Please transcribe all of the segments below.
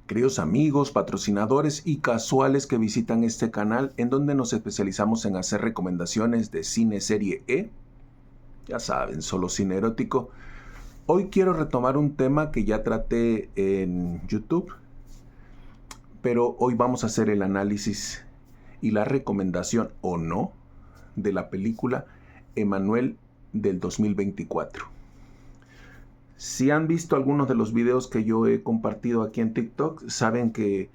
Queridos amigos, patrocinadores y casuales que visitan este canal en donde nos especializamos en hacer recomendaciones de cine serie E, ya saben, solo cine erótico. Hoy quiero retomar un tema que ya traté en YouTube, pero hoy vamos a hacer el análisis y la recomendación o no de la película Emanuel del 2024. Si han visto algunos de los videos que yo he compartido aquí en TikTok, saben que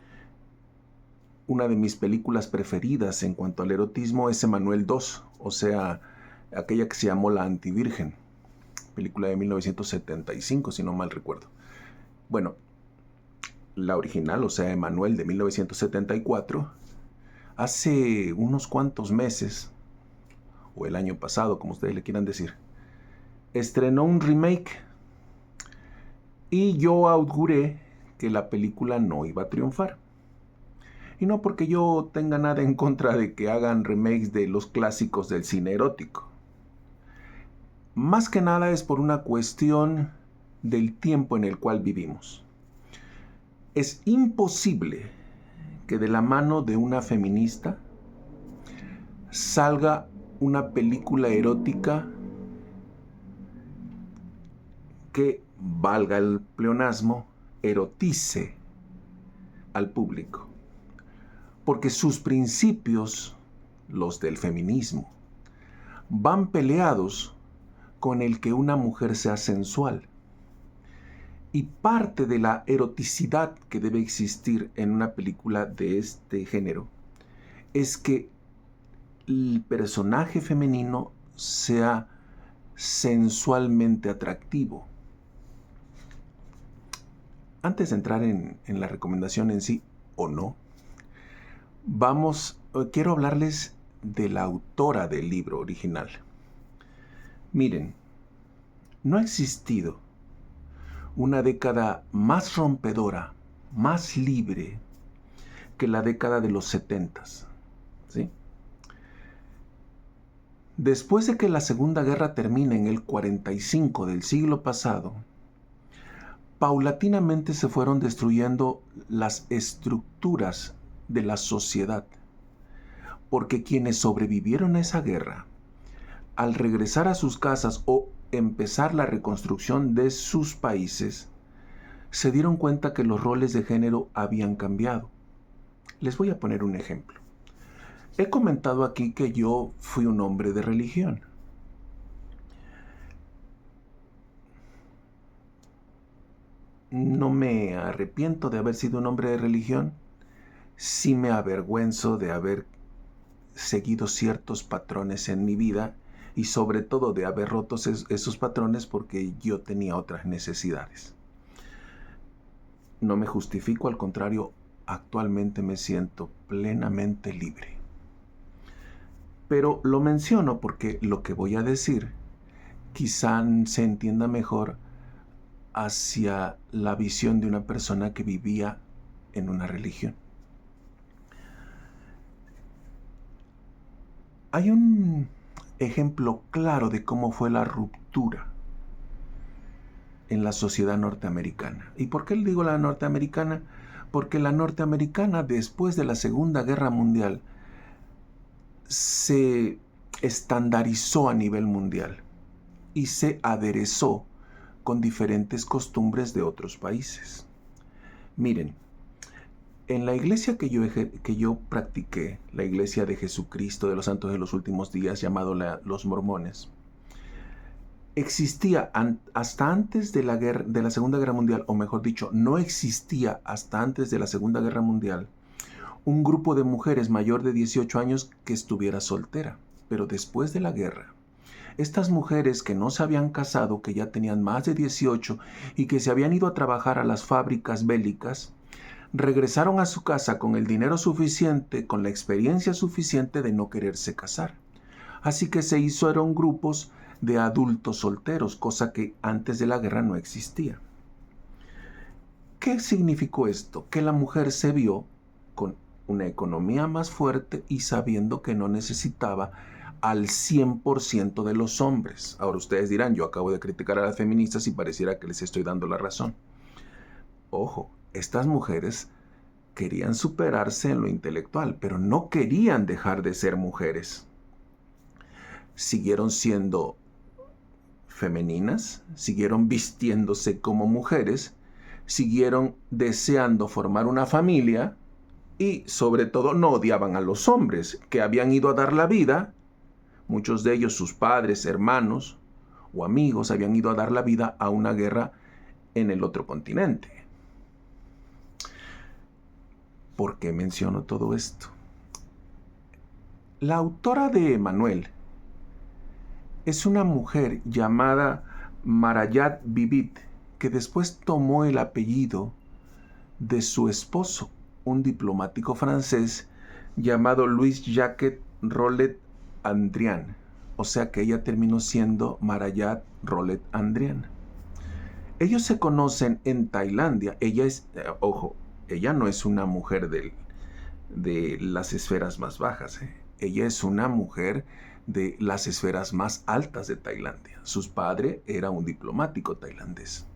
una de mis películas preferidas en cuanto al erotismo es Emanuel 2, o sea, aquella que se llamó La Antivirgen, película de 1975, si no mal recuerdo. Bueno, la original, o sea, Emanuel de 1974, hace unos cuantos meses, o el año pasado, como ustedes le quieran decir, estrenó un remake y yo auguré que la película no iba a triunfar. Y no porque yo tenga nada en contra de que hagan remakes de los clásicos del cine erótico. Más que nada es por una cuestión del tiempo en el cual vivimos. Es imposible que de la mano de una feminista salga una película erótica que, valga el pleonasmo, erotice al público. Porque sus principios, los del feminismo, van peleados con el que una mujer sea sensual. Y parte de la eroticidad que debe existir en una película de este género es que el personaje femenino sea sensualmente atractivo. Antes de entrar en la recomendación en sí o no, quiero hablarles de la autora del libro original. Miren, no ha existido una década más rompedora, más libre que la década de los 70s, ¿sí? Después de que la Segunda Guerra termina en el 45 del siglo pasado, paulatinamente se fueron destruyendo las estructuras de la sociedad, porque quienes sobrevivieron a esa guerra, al regresar a sus casas o empezar la reconstrucción de sus países, se dieron cuenta que los roles de género habían cambiado. Les voy a poner un ejemplo. He comentado aquí que yo fui un hombre de religión. No me arrepiento de haber sido un hombre de religión. Sí me avergüenzo de haber seguido ciertos patrones en mi vida y sobre todo de haber roto esos patrones porque yo tenía otras necesidades. No me justifico, al contrario, actualmente me siento plenamente libre. Pero lo menciono porque lo que voy a decir quizá se entienda mejor hacia la visión de una persona que vivía en una religión. Hay un ejemplo claro de cómo fue la ruptura en la sociedad norteamericana. ¿Y por qué le digo la norteamericana? Porque la norteamericana, después de la Segunda Guerra Mundial, se estandarizó a nivel mundial y se aderezó con diferentes costumbres de otros países. Miren, en la iglesia que yo practiqué, la iglesia de Jesucristo de los Santos de los Últimos Días, llamado los Mormones, existía hasta antes de la Segunda Guerra Mundial, o mejor dicho, no existía hasta antes de la Segunda Guerra Mundial, un grupo de mujeres mayor de 18 años que estuviera soltera. Pero después de la guerra, estas mujeres que no se habían casado, que ya tenían más de 18 y que se habían ido a trabajar a las fábricas bélicas, regresaron a su casa con el dinero suficiente, con la experiencia suficiente de no quererse casar. Así que se hicieron grupos de adultos solteros, cosa que antes de la guerra no existía. ¿Qué significó esto? Que la mujer se vio con una economía más fuerte y sabiendo que no necesitaba al 100% de los hombres. Ahora ustedes dirán, yo acabo de criticar a las feministas y pareciera que les estoy dando la razón. Ojo, estas mujeres querían superarse en lo intelectual, pero no querían dejar de ser mujeres. Siguieron siendo femeninas, siguieron vistiéndose como mujeres, siguieron deseando formar una familia y sobre todo no odiaban a los hombres que habían ido a dar la vida. Muchos de ellos, sus padres, hermanos o amigos, habían ido a dar la vida a una guerra en el otro continente. ¿Por qué menciono todo esto? La autora de Emmanuel es una mujer llamada Marayat Bibit, que después tomó el apellido de su esposo, un diplomático francés llamado Louis-Jacques Rollet-Andrian. O sea que ella terminó siendo Marayat Rollet-Andrian. Ellos se conocen en Tailandia. Ella es, ella no es una mujer de las esferas más bajas. Ella es una mujer de las esferas más altas de Tailandia. Su padre era un diplomático tailandés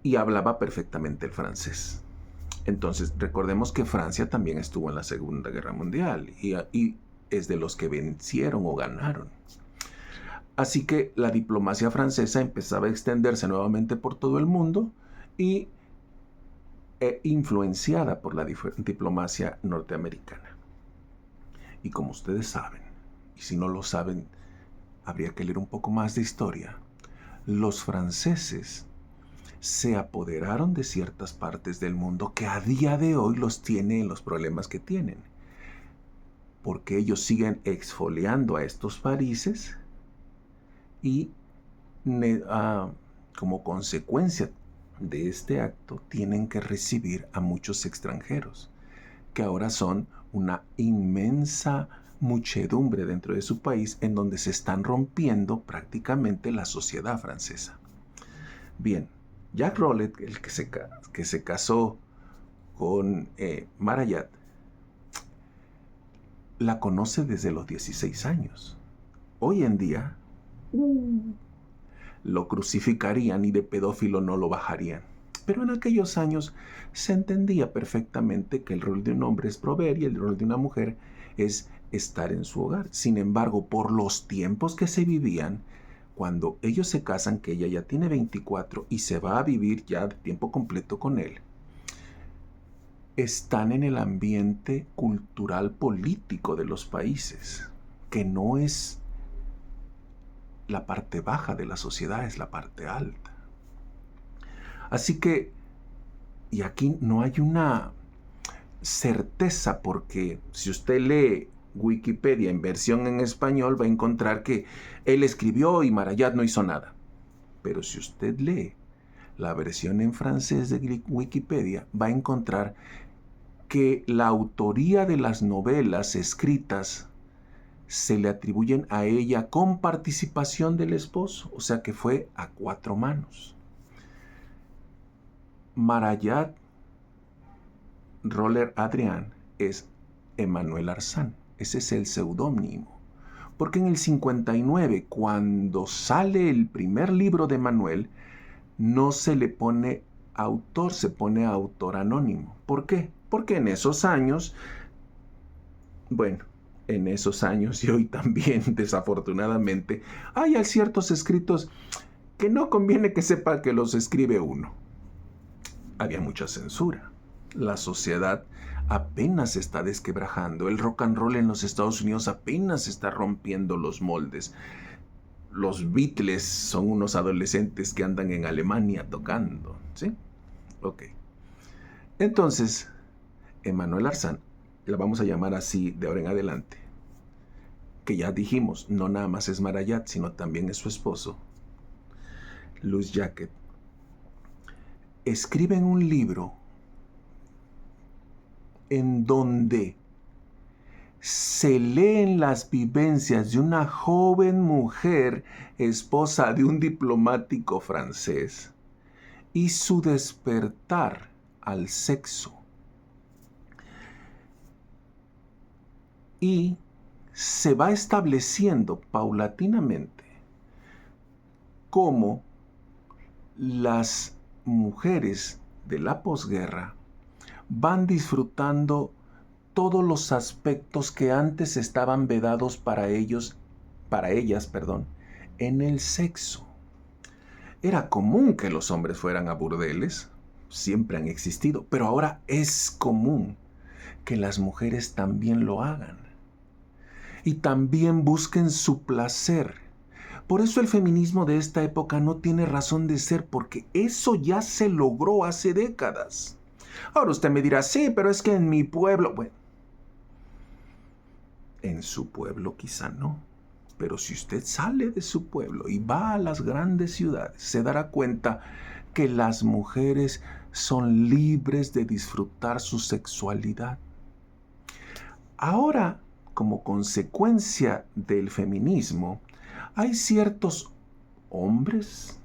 y hablaba perfectamente el francés. Entonces, recordemos que Francia también estuvo en la Segunda Guerra Mundial y es de los que vencieron o ganaron. Así que la diplomacia francesa empezaba a extenderse nuevamente por todo el mundo y influenciada por la diplomacia norteamericana. Y como ustedes saben, y si no lo saben, habría que leer un poco más de historia, los franceses se apoderaron de ciertas partes del mundo que a día de hoy los tiene en los problemas que tienen. Porque ellos siguen exfoliando a estos países y como consecuencia de este acto tienen que recibir a muchos extranjeros, que ahora son una inmensa muchedumbre dentro de su país en donde se están rompiendo prácticamente la sociedad francesa. Bien, Jacques Rollet, el que se casó con Marayat, la conoce desde los 16 años. Hoy en día lo crucificarían y de pedófilo no lo bajarían. Pero en aquellos años se entendía perfectamente que el rol de un hombre es proveer y el rol de una mujer es estar en su hogar. Sin embargo, por los tiempos que se vivían, cuando ellos se casan, que ella ya tiene 24 y se va a vivir ya de tiempo completo con él, están en el ambiente cultural político de los países, que no es la parte baja de la sociedad, es la parte alta. Así que, y aquí no hay una certeza, porque si usted lee Wikipedia en versión en español va a encontrar que él escribió y Marayat no hizo nada. Pero si usted lee la versión en francés de Wikipedia va a encontrar que la autoría de las novelas escritas se le atribuyen a ella con participación del esposo, o sea que fue a 4 manos. Marayat Rollet-Andrian es Emmanuel Arzán. Ese es el seudónimo. Porque en el 59, cuando sale el primer libro de Emmanuel, no se le pone autor, se pone autor anónimo. ¿Por qué? Porque en esos años, bueno, en esos años y hoy también, desafortunadamente, hay ciertos escritos que no conviene que sepa que los escribe uno. Había mucha censura. La sociedad apenas se está desquebrajando. El rock and roll en los Estados Unidos apenas está rompiendo los moldes. Los Beatles son unos adolescentes que andan en Alemania tocando, ¿sí? Ok. Entonces, Emmanuel Arzán, la vamos a llamar así de ahora en adelante, que ya dijimos, no nada más es Marayat, sino también es su esposo, Louis-Jacques, escriben un libro en donde se leen las vivencias de una joven mujer, esposa de un diplomático francés, y su despertar al sexo. Y se va estableciendo paulatinamente cómo las mujeres de la posguerra van disfrutando todos los aspectos que antes estaban vedados para ellas, en el sexo. Era común que los hombres fueran a burdeles, siempre han existido, pero ahora es común que las mujeres también lo hagan y también busquen su placer. Por eso el feminismo de esta época no tiene razón de ser, porque eso ya se logró hace décadas. Ahora usted me dirá, sí, pero es que en mi pueblo... Bueno, en su pueblo quizá no, pero si usted sale de su pueblo y va a las grandes ciudades, se dará cuenta que las mujeres son libres de disfrutar su sexualidad. Ahora, como consecuencia del feminismo, hay ciertos hombres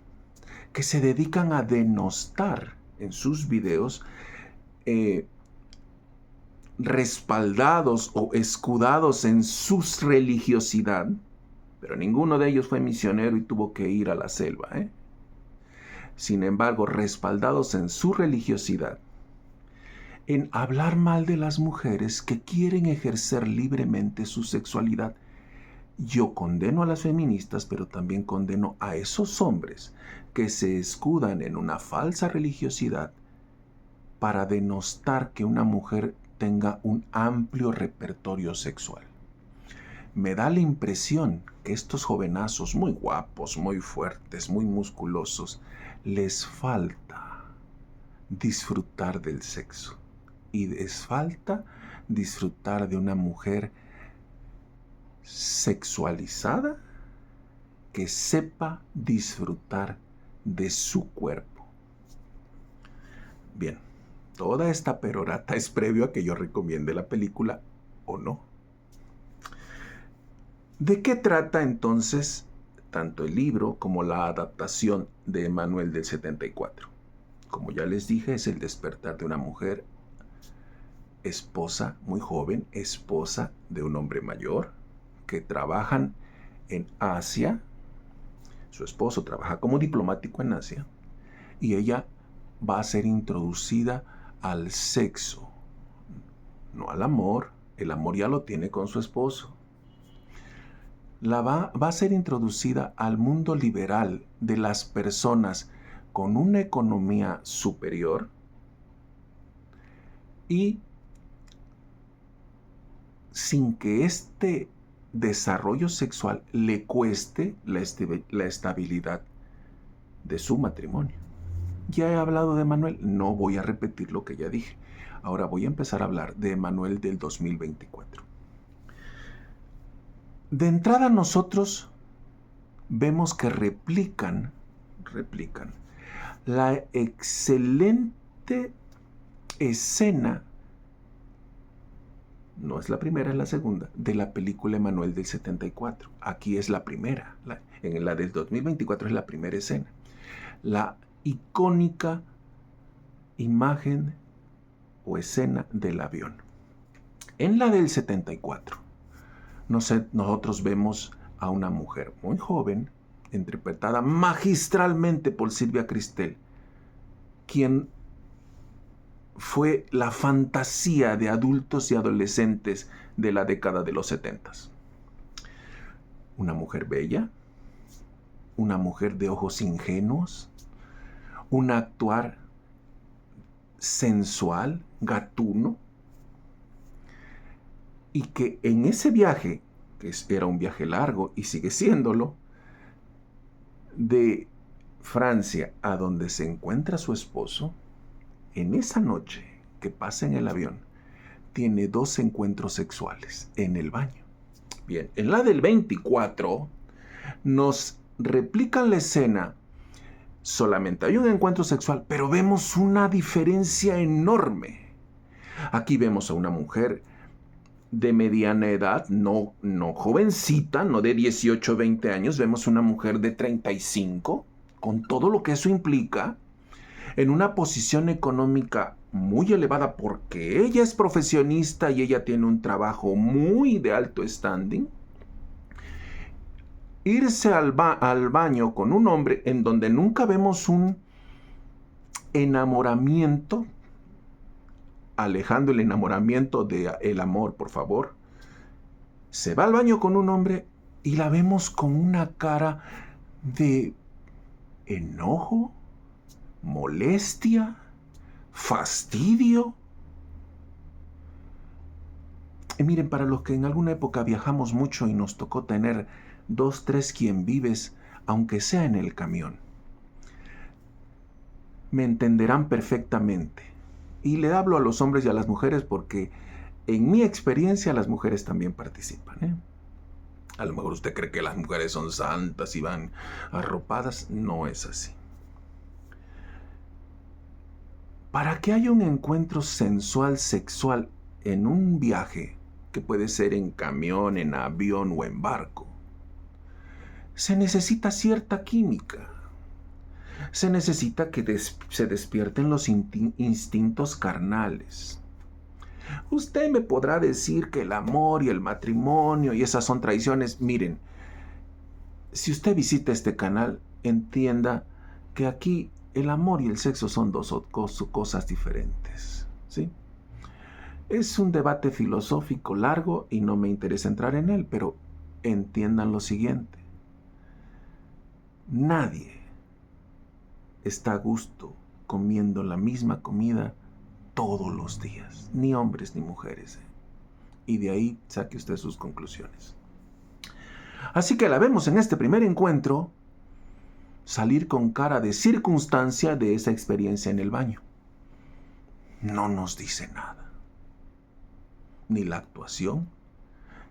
que se dedican a denostar en sus videos respaldados o escudados en su religiosidad, pero ninguno de ellos fue misionero y tuvo que ir a la selva. Sin embargo, respaldados en su religiosidad, en hablar mal de las mujeres que quieren ejercer libremente su sexualidad. Yo condeno a las feministas, pero también condeno a esos hombres que se escudan en una falsa religiosidad para denostar que una mujer tenga un amplio repertorio sexual. Me da la impresión que estos jovenazos muy guapos, muy fuertes, muy musculosos, les falta disfrutar del sexo y les falta disfrutar de una mujer sexualizada que sepa disfrutar de su cuerpo. Bien, toda esta perorata es previo a que yo recomiende la película o no. ¿De qué trata entonces tanto el libro como la adaptación de Emanuel del 74? Como ya les dije, es el despertar de una mujer, esposa muy joven, esposa de un hombre mayor, que trabajan en Asia. Su esposo trabaja como diplomático en Asia y ella va a ser introducida al sexo, no al amor. El amor ya lo tiene con su esposo. Va a ser introducida al mundo liberal de las personas con una economía superior y sin que este desarrollo sexual le cueste la estabilidad de su matrimonio. Ya he hablado de Emanuel, no voy a repetir lo que ya dije. Ahora voy a empezar a hablar de Emanuel del 2024. De entrada nosotros vemos que replican la excelente escena, no es la primera, es la segunda, de la película Emanuel del 74. Aquí es la primera, en la del 2024 es la primera escena. La icónica imagen o escena del avión. En la del 74, nosotros vemos a una mujer muy joven, interpretada magistralmente por Silvia Cristel, quien fue la fantasía de adultos y adolescentes de la década de los 70. Una mujer bella, una mujer de ojos ingenuos, un actuar sensual, gatuno, y que en ese viaje, que era un viaje largo y sigue siéndolo, de Francia a donde se encuentra su esposo, en esa noche que pasa en el avión, tiene 2 encuentros sexuales en el baño. Bien, en la del 24 nos replican la escena. Solamente hay un encuentro sexual, pero vemos una diferencia enorme. Aquí vemos a una mujer de mediana edad, no jovencita, no de 18 o 20 años, vemos una mujer de 35, con todo lo que eso implica, en una posición económica muy elevada porque ella es profesionista y ella tiene un trabajo muy de alto standing. Irse al baño con un hombre en donde nunca vemos enamoramiento, alejando el enamoramiento del amor, por favor, se va al baño con un hombre y la vemos con una cara de enojo, molestia, fastidio. Y miren, para los que en alguna época viajamos mucho y nos tocó tener 2, 3 quien vives, aunque sea en el camión, me entenderán perfectamente. Y le hablo a los hombres y a las mujeres porque en mi experiencia las mujeres también participan. A lo mejor usted cree que las mujeres son santas y van arropadas. No es así. Para que haya un encuentro sensual, sexual en un viaje, que puede ser en camión, en avión o en barco, se necesita cierta química. Se necesita que se despierten los instintos carnales. Usted me podrá decir que el amor y el matrimonio y esas son tradiciones. Miren, si usted visita este canal, entienda que aquí el amor y el sexo son dos cosas diferentes, ¿sí? Es un debate filosófico largo y no me interesa entrar en él, pero entiendan lo siguiente. Nadie está a gusto comiendo la misma comida todos los días, ni hombres ni mujeres. Y de ahí saque usted sus conclusiones. Así que la vemos en este primer encuentro salir con cara de circunstancia de esa experiencia en el baño. No nos dice nada. Ni la actuación,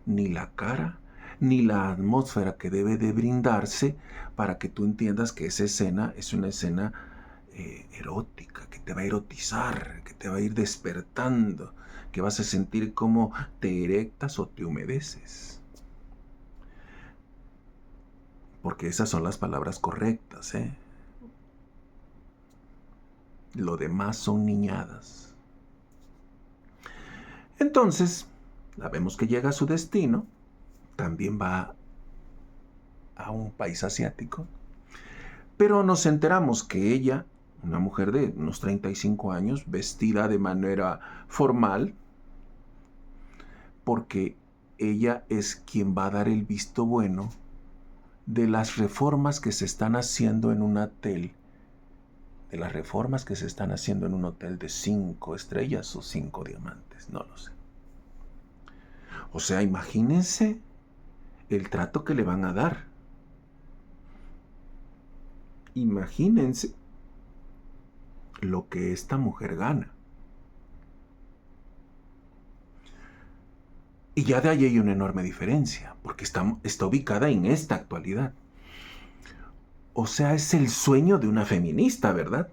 ni la cara, ni la atmósfera que debe de brindarse para que tú entiendas que esa escena es una escena erótica, que te va a erotizar, que te va a ir despertando, que vas a sentir como te erectas o te humedeces. Porque esas son las palabras correctas, ¿eh? Lo demás son niñadas. Entonces, la vemos que llega a su destino, también va a un país asiático, pero nos enteramos que ella, una mujer de unos 35 años, vestida de manera formal, porque ella es quien va a dar el visto bueno de las reformas que se están haciendo en un hotel, de las reformas que se están haciendo en un hotel de 5 estrellas o 5 diamantes, no lo sé. O sea, imagínense el trato que le van a dar. Imagínense lo que esta mujer gana. Y ya de ahí hay una enorme diferencia, porque está ubicada en esta actualidad. O sea, es el sueño de una feminista, ¿verdad?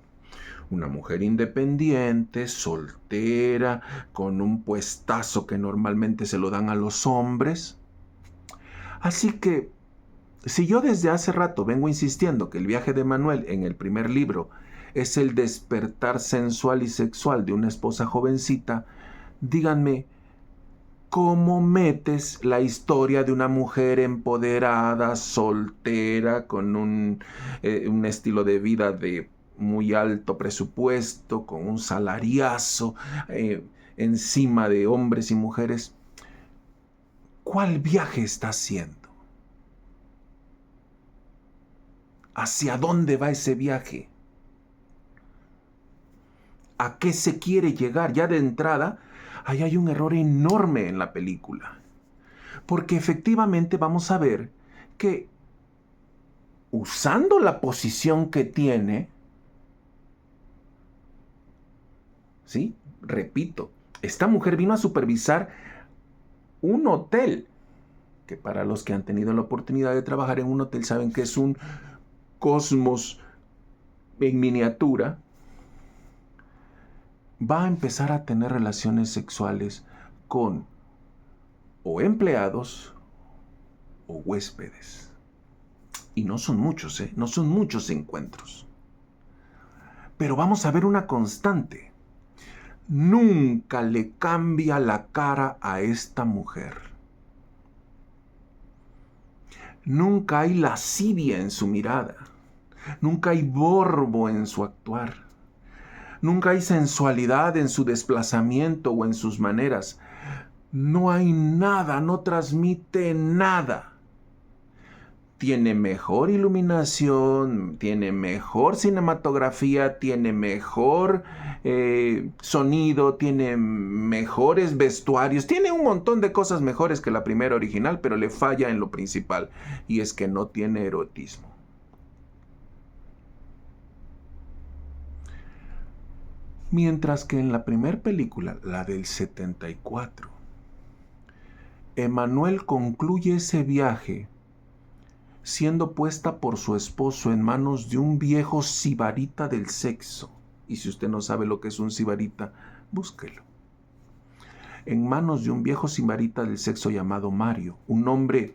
Una mujer independiente, soltera, con un puestazo que normalmente se lo dan a los hombres. Así que, si yo desde hace rato vengo insistiendo que el viaje de Manuel en el primer libro es el despertar sensual y sexual de una esposa jovencita, díganme, ¿cómo metes la historia de una mujer empoderada, soltera, con un estilo de vida de muy alto presupuesto, con un salariazo, encima de hombres y mujeres? ¿Cuál viaje está haciendo? ¿Hacia dónde va ese viaje? ¿A qué se quiere llegar? Ya de entrada, ahí hay un error enorme en la película. Porque efectivamente vamos a ver que usando la posición que tiene, ¿sí? Repito, esta mujer vino a supervisar un hotel, que para los que han tenido la oportunidad de trabajar en un hotel saben que es un cosmos en miniatura. Va a empezar a tener relaciones sexuales con o empleados o huéspedes. Y no son muchos, no son muchos encuentros. Pero vamos a ver una constante. Nunca le cambia la cara a esta mujer. Nunca hay lascivia en su mirada. Nunca hay morbo en su actuar. Nunca hay sensualidad en su desplazamiento o en sus maneras. No hay nada, no transmite nada. Tiene mejor iluminación, tiene mejor cinematografía, tiene mejor sonido, tiene mejores vestuarios, tiene un montón de cosas mejores que la primera original, pero le falla en lo principal, y es que no tiene erotismo. Mientras que en la primera película, la del 74, Emmanuel concluye ese viaje siendo puesta por su esposo en manos de un viejo sibarita del sexo. Y si usted no sabe lo que es un sibarita, búsquelo. En manos de un viejo sibarita del sexo llamado Mario, un hombre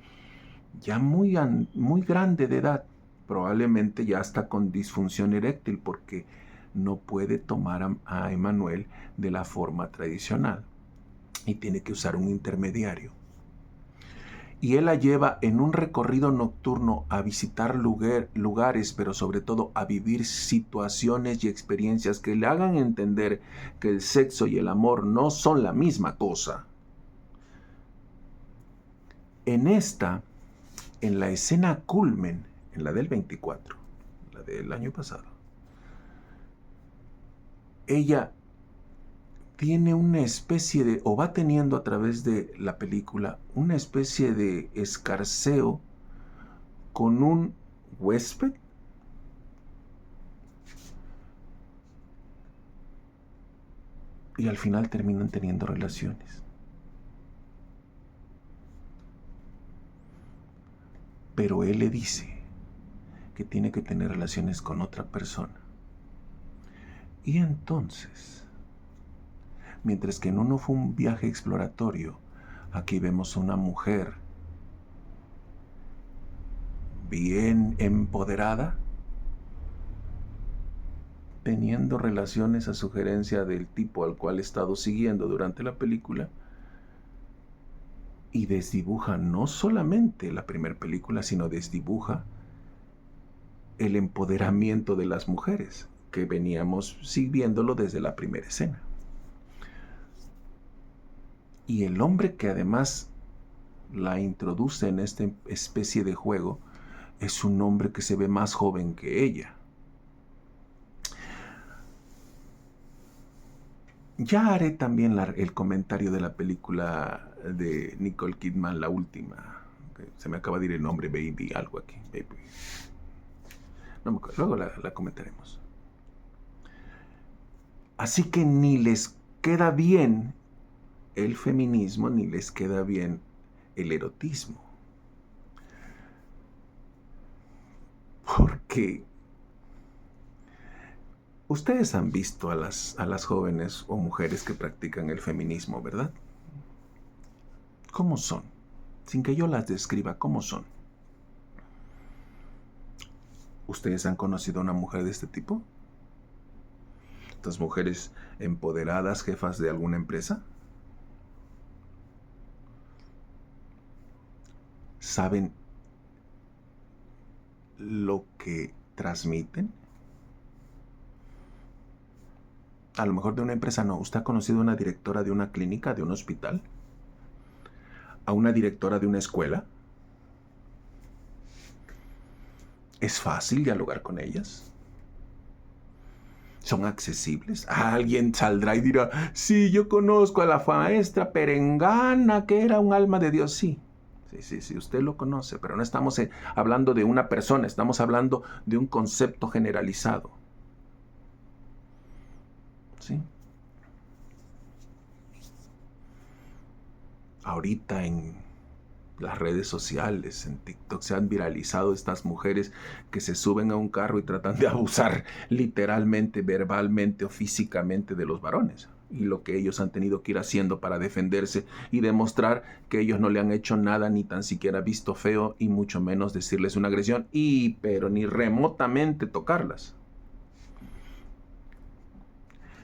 ya muy grande de edad, probablemente ya está con disfunción eréctil porque no puede tomar a Emmanuel de la forma tradicional y tiene que usar un intermediario. Y él la lleva en un recorrido nocturno a visitar lugares, pero sobre todo a vivir situaciones y experiencias que le hagan entender que el sexo y el amor no son la misma cosa. En la escena culmen, en la del 24, la del año pasado, ella tiene una especie de, o va teniendo a través de la película, una especie de escarceo con un huésped y al final terminan teniendo relaciones. Pero él le dice que tiene que tener relaciones con otra persona. Y entonces, mientras que en uno fue un viaje exploratorio, aquí vemos a una mujer bien empoderada, teniendo relaciones a sugerencia del tipo al cual he estado siguiendo durante la película, y desdibuja no solamente la primera película, sino desdibuja el empoderamiento de las mujeres, que veníamos siguiéndolo desde la primera escena. Y el hombre que además la introduce en esta especie de juego es un hombre que se ve más joven que ella. Ya haré también el comentario de la película de Nicole Kidman, la última. Se me acaba de ir el nombre, Baby, algo aquí. Baby. No me acuerdo, luego la comentaremos. Así que ni les queda bien el feminismo, ni les queda bien el erotismo. Porque ustedes han visto a las jóvenes o mujeres que practican el feminismo, ¿verdad? ¿Cómo son? Sin que yo las describa, ¿cómo son? ¿Ustedes han conocido a una mujer de este tipo? ¿Estas mujeres empoderadas, jefas de alguna empresa? ¿Saben lo que transmiten? A lo mejor de una empresa no. ¿Usted ha conocido a una directora de una clínica, de un hospital? ¿A una directora de una escuela? ¿Es fácil dialogar con ellas? ¿Son accesibles? Alguien saldrá y dirá, sí, yo conozco a la maestra Perengana, que era un alma de Dios. Sí, usted lo conoce, pero no estamos hablando de una persona, estamos hablando de un concepto generalizado. ¿Sí? Ahorita en las redes sociales, en TikTok, se han viralizado estas mujeres que se suben a un carro y tratan de abusar literalmente, verbalmente o físicamente de los varones. Y lo que ellos han tenido que ir haciendo para defenderse y demostrar que ellos no le han hecho nada, ni tan siquiera visto feo, y mucho menos decirles una agresión, pero ni remotamente tocarlas.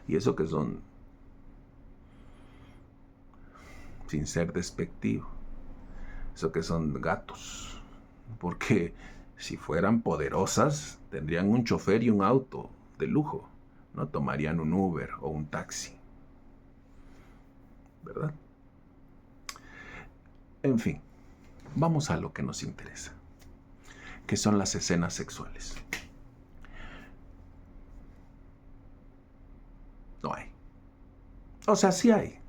Y eso que son, sin ser despectivo, eso que son gatos, porque si fueran poderosas tendrían un chofer y un auto de lujo, no tomarían un Uber o un taxi, ¿verdad? En fin, vamos a lo que nos interesa, que son las escenas sexuales. No hay. O sea, sí hay.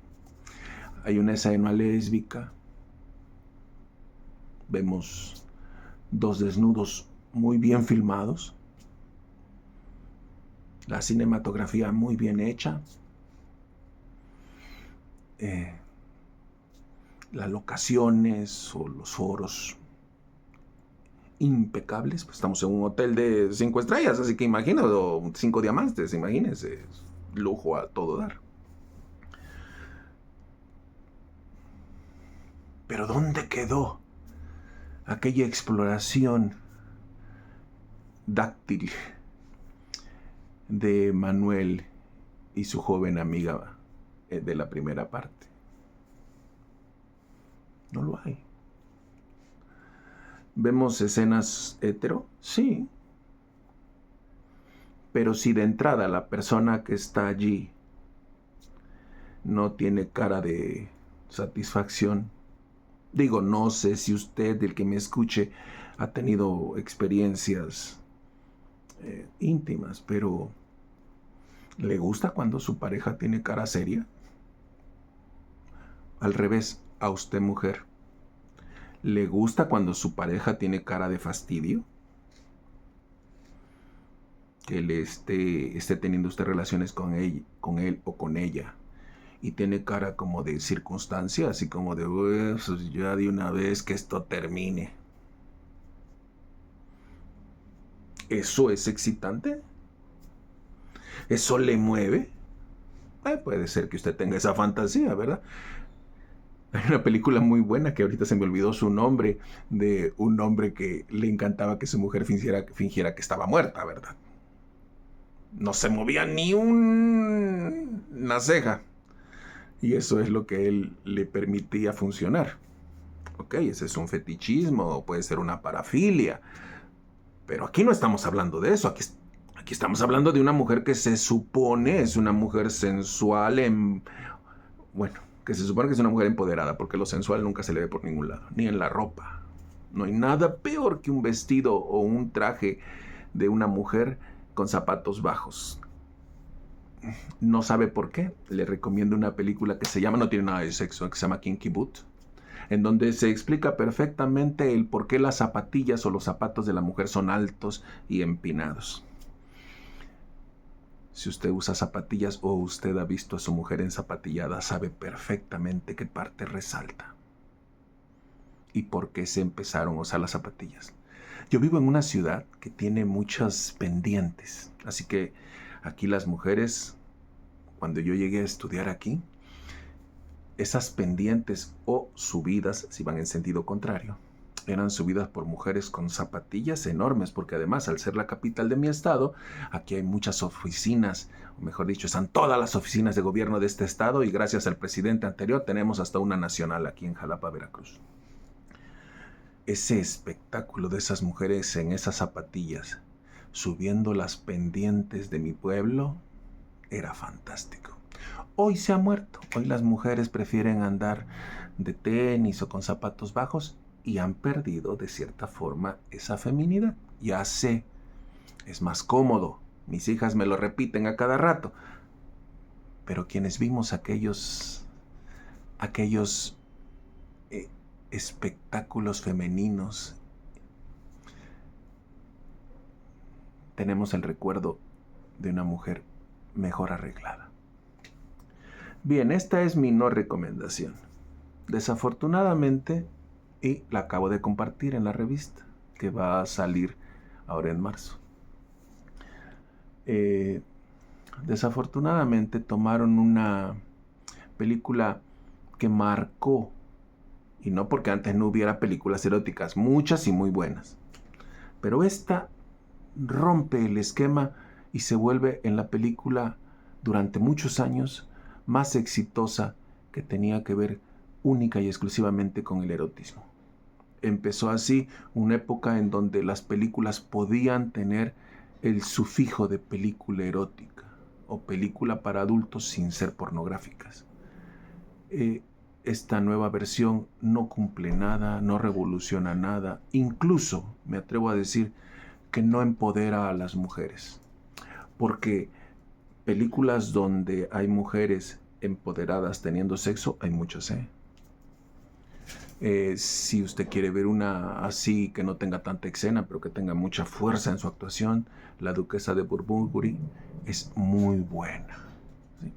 Hay una escena lésbica. Vemos dos desnudos muy bien filmados. La cinematografía muy bien hecha. Las locaciones o los foros impecables. Pues estamos en un hotel de 5 estrellas, así que imagínate, o 5 diamantes, imagínense. Lujo a todo dar. Pero ¿dónde quedó aquella exploración dáctil de Manuel y su joven amiga de la primera parte? No lo hay. ¿Vemos escenas hetero? Sí. Pero si de entrada la persona que está allí no tiene cara de satisfacción, digo, no sé si usted, el que me escuche, ha tenido experiencias íntimas, pero ¿le gusta cuando su pareja tiene cara seria? Al revés, a usted, mujer, ¿le gusta cuando su pareja tiene cara de fastidio? Que le esté teniendo usted relaciones con él o con ella y tiene cara como de circunstancia, así como de pues ya de una vez que esto termine. ¿Eso es excitante? ¿Eso le mueve? Puede ser que usted tenga esa fantasía, ¿verdad? Hay una película muy buena que ahorita se me olvidó su nombre, de un hombre que le encantaba que su mujer fingiera que estaba muerta, ¿verdad? No se movía ni una ceja. Y eso es lo que él le permitía funcionar. Ok, ese es un fetichismo, o puede ser una parafilia. Pero aquí no estamos hablando de eso. Aquí estamos hablando de una mujer que se supone es una mujer sensual bueno, que se supone que es una mujer empoderada, porque lo sensual nunca se le ve por ningún lado, ni en la ropa. No hay nada peor que un vestido o un traje de una mujer con zapatos bajos. No sabe por qué. Le recomiendo una película que se llama, no tiene nada de sexo, que se llama Kinky Boot, en donde se explica perfectamente el por qué las zapatillas o los zapatos de la mujer son altos y empinados. Si usted usa zapatillas o usted ha visto a su mujer enzapatillada, sabe perfectamente qué parte resalta y por qué se empezaron a usar las zapatillas. Yo vivo en una ciudad que tiene muchas pendientes, así que aquí las mujeres, cuando yo llegué a estudiar aquí, esas pendientes o subidas, si van en sentido contrario, eran subidas por mujeres con zapatillas enormes, porque además, al ser la capital de mi estado, aquí hay muchas oficinas, o mejor dicho, están todas las oficinas de gobierno de este estado, y gracias al presidente anterior tenemos hasta una nacional aquí en Jalapa, Veracruz. Ese espectáculo de esas mujeres en esas zapatillas, subiendo las pendientes de mi pueblo, era fantástico. Hoy se ha muerto. Hoy las mujeres prefieren andar de tenis o con zapatos bajos y han perdido de cierta forma esa feminidad. Ya sé, es más cómodo. Mis hijas me lo repiten a cada rato. Pero quienes vimos aquellos espectáculos femeninos, tenemos el recuerdo de una mujer mejor arreglada. Bien, esta es mi no recomendación. Desafortunadamente, y la acabo de compartir en la revista, que va a salir ahora en marzo. Desafortunadamente tomaron una película que marcó, y no porque antes no hubiera películas eróticas, muchas y muy buenas, pero esta rompe el esquema y se vuelve en la película durante muchos años más exitosa, que tenía que ver única y exclusivamente con el erotismo. Empezó así una época en donde las películas podían tener el sufijo de película erótica. o película para adultos sin ser pornográficas. Esta nueva versión no cumple nada, no revoluciona nada, incluso me atrevo a decir que no empodera a las mujeres, porque películas donde hay mujeres empoderadas teniendo sexo, hay muchas, si usted quiere ver una así que no tenga tanta escena, pero que tenga mucha fuerza en su actuación, La Duquesa de Burberry es muy buena. ¿Sí?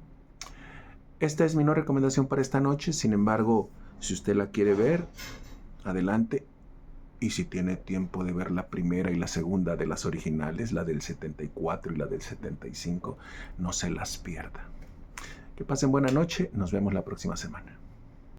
Esta es mi no recomendación para esta noche. Sin embargo, si usted la quiere ver, adelante. Y si tiene tiempo de ver la primera y la segunda de las originales, la del 74 y la del 75, no se las pierda. Que pasen buena noche. Nos vemos la próxima semana.